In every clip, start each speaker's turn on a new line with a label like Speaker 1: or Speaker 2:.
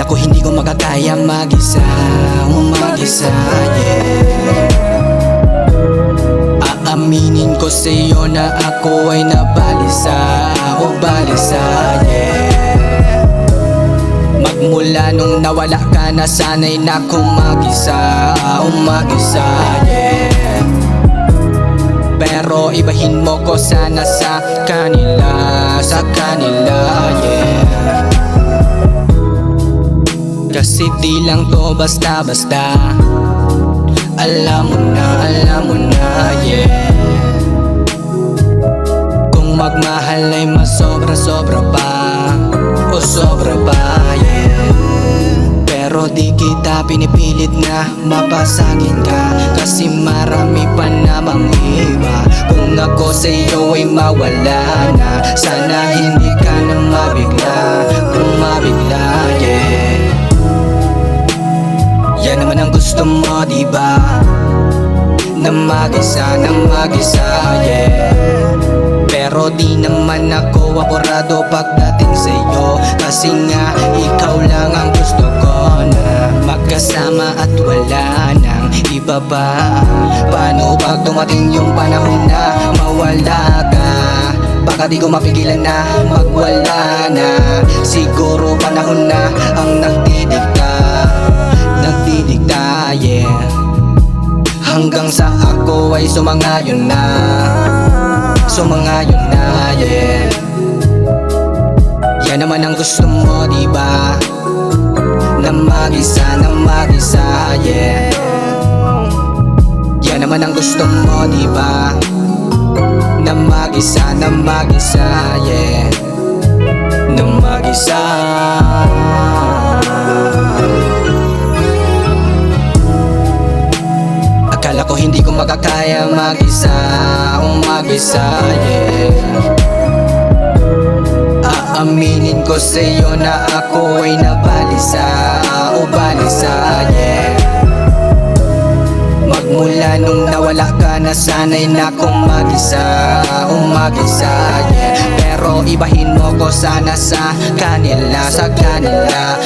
Speaker 1: Akala ko hindi ko makakaya mag-isa, mag-isa, yeah. Aaminin ko sa'yo na ako ay nabalisa, o balisa, yeah. Magmula nung nawala ka na sana'y na kong mag-isa, mag-isa, yeah. Pero ibahin mo ko sana sa kanila, yeah. Kasi di lang to basta-basta. Alam mo na, yeah. Kung magmahal ay mas sobra-sobra pa, o sobra pa, yeah. Pero di kita pinipilit na mapasagin ka, kasi marami pa namang iba. Kung ako sa'yo ay mawala na, sana hindi ka na mabigla, kung mabigla, yeah. Yan naman ang gusto mo, diba? Na mag-isa, yeah. Pero di naman ako apurado pagdating sa'yo, kasi nga ikaw lang ang gusto ko na magkasama at wala nang iba pa. Paano pag dumating yung panahon na mawala ka? Baka di ko mapigilan na magwala na. Siguro panahon na ang nagdidikta, yeah. Hanggang sa ako ay sumangayon na, yeah. Yan naman ang gusto mo, diba? Na mag-isa, yeah. Yan naman ang gusto mo, diba? Na mag-isa, yeah. Na mag-isa. Akala ko hindi ko makakaya mag-isa, mag-isa, yeah. Aaminin ko sa'yo na ako ay nabalisa, o balisa, yeah. Magmula nung nawala ka na sana'y na kong mag-isa, mag-isa, yeah. Pero ibahin mo ko sana sa kanila,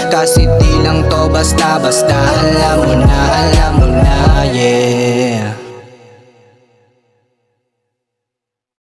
Speaker 1: kasi di lang to basta-basta. Alam mo na, yeah.